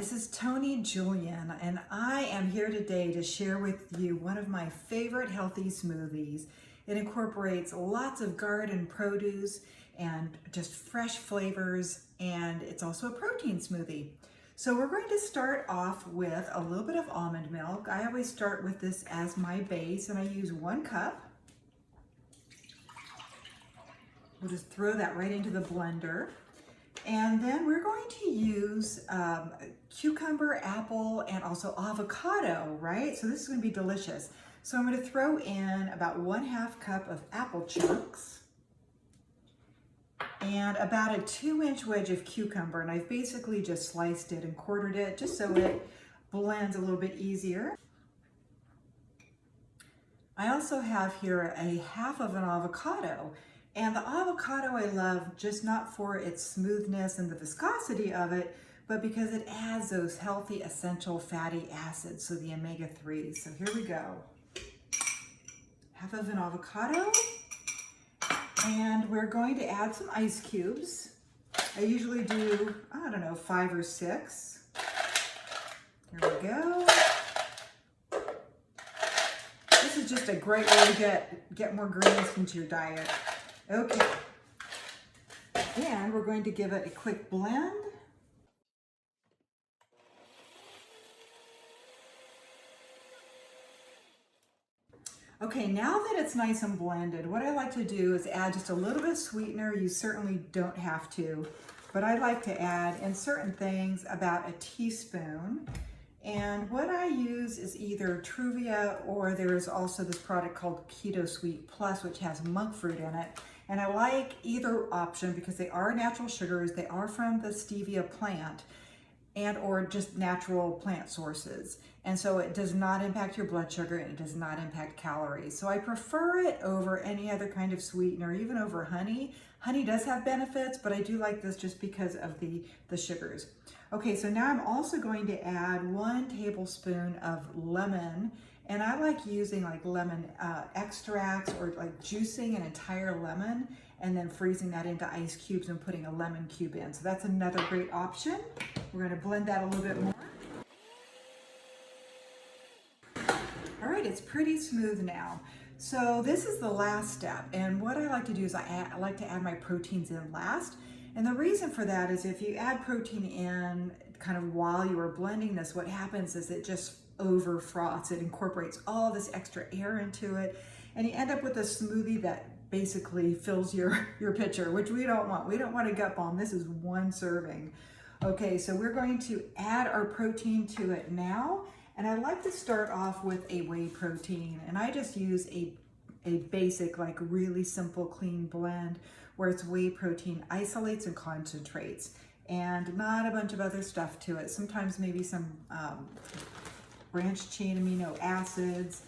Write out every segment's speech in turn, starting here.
this is Toni Julian, and I am here today to share with you one of my favorite healthy smoothies. It incorporates lots of garden produce and just fresh flavors, and it's also a protein smoothie. So we're going to start off with a little bit of almond milk. I always start with this as my base, and I use 1 cup. We'll just throw that right into the blender. And then we're going to use cucumber, apple, and also avocado, right? So this is going to be delicious. So I'm going to throw in about 1/2 cup of apple chunks and about a 2-inch wedge of cucumber. And I've basically just sliced it and quartered it just so it blends a little bit easier. I also have here a 1/2 of an avocado. And the avocado I love just not for its smoothness and the viscosity of it, but because it adds those healthy essential fatty acids, so the omega-3s. So here we go. 1/2 of an avocado. And we're going to add some ice cubes. I usually do, I don't know, 5 or 6. Here we go. This is just a great way to get more greens into your diet. Okay, and we're going to give it a quick blend. Okay, now that it's nice and blended, what I like to do is add just a little bit of sweetener. You certainly don't have to, but I like to add in certain things about a teaspoon. And what I use is either Truvia, or there is also this product called Keto Sweet Plus, which has monk fruit in it. And I like either option because they are natural sugars, they are from the stevia plant, and or just natural plant sources. And so it does not impact your blood sugar and it does not impact calories. So I prefer it over any other kind of sweetener, even over honey. Honey does have benefits, but I do like this just because of the sugars. Okay, so now I'm also going to add 1 tablespoon of lemon. And I like using like lemon extracts or like juicing an entire lemon and then freezing that into ice cubes and putting a lemon cube in. So that's another great option. We're going to blend that a little bit more. All right, it's pretty smooth now. So this is the last step. And what I like to do is I like to add my proteins in last. And the reason for that is if you add protein in kind of while you are blending this, what happens is it just over froths. It incorporates all this extra air into it, and you end up with a smoothie that basically fills your pitcher, which we don't want. We don't want a gut bomb. This is 1 serving. Okay, so we're going to add our protein to it now, and I like to start off with a whey protein, and I just use a basic, like really simple, clean blend where it's whey protein isolates and concentrates, and not a bunch of other stuff to it. Sometimes maybe some branched chain amino acids,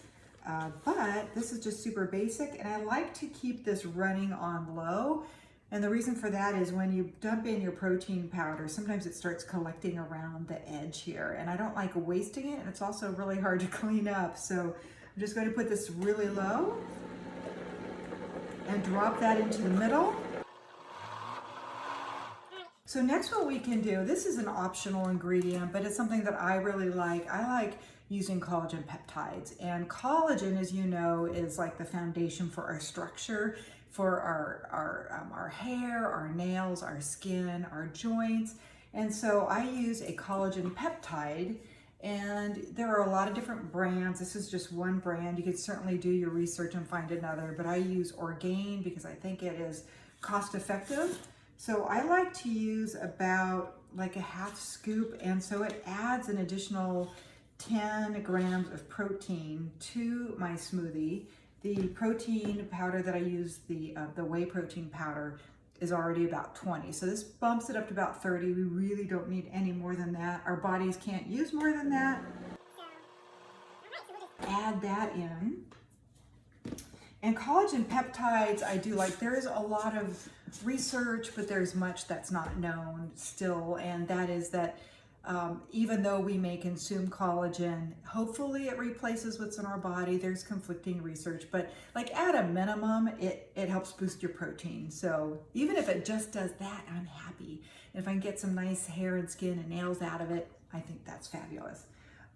but this is just super basic, and I like to keep this running on low. And the reason for that is when you dump in your protein powder, sometimes it starts collecting around the edge here, and I don't like wasting it, and it's also really hard to clean up. So I'm just going to put this really low and drop that into the middle. So next what we can do, this is an optional ingredient, but it's something that I really like. I like using collagen peptides. And collagen, as you know, is like the foundation for our structure, for our hair, our nails, our skin, our joints. And so I use a collagen peptide, and there are a lot of different brands. This is just 1 brand. You could certainly do your research and find another, but I use Orgain because I think it is cost effective. So I like to use about like a 1/2 scoop, and so it adds an additional 10 grams of protein to my smoothie. The protein powder that I use, the whey protein powder, is already about 20. So this bumps it up to about 30. We really don't need any more than that. Our bodies can't use more than that. Add that in. And collagen peptides, I do like. There is a lot of research, but there's much that's not known still, and that is that even though we may consume collagen, hopefully it replaces what's in our body. There's conflicting research, but like at a minimum, it helps boost your protein. So even if it just does that, I'm happy. And if I can get some nice hair and skin and nails out of it, I think that's fabulous.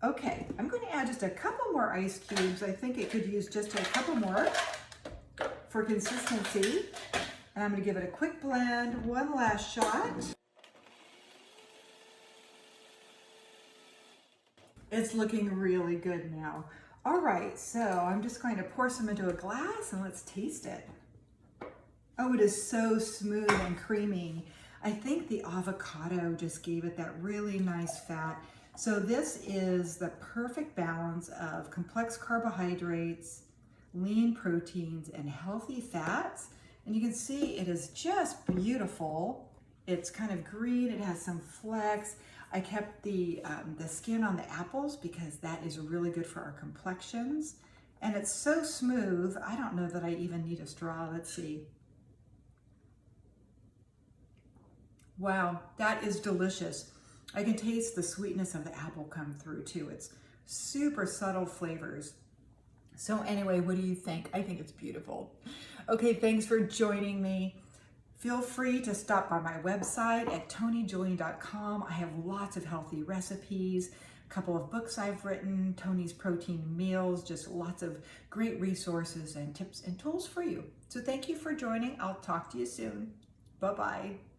Okay, I'm going to add just a couple more ice cubes. I think it could use just a couple more for consistency. And I'm going to give it a quick blend, one last shot. It's looking really good now. All right, so I'm just going to pour some into a glass and let's taste it. Oh, it is so smooth and creamy. I think the avocado just gave it that really nice fat. So this is the perfect balance of complex carbohydrates, lean proteins, and healthy fats. And you can see it is just beautiful. It's kind of green, it has some flecks. I kept the skin on the apples because that is really good for our complexions. And it's so smooth, I don't know that I even need a straw. Let's see. Wow, that is delicious. I can taste the sweetness of the apple come through too. It's super subtle flavors. So anyway, what do you think? I think it's beautiful. Okay, thanks for joining me. Feel free to stop by my website at tonijulian.com. I have lots of healthy recipes, a couple of books I've written, Toni's Protein Meals, just lots of great resources and tips and tools for you. So thank you for joining. I'll talk to you soon. Bye-bye.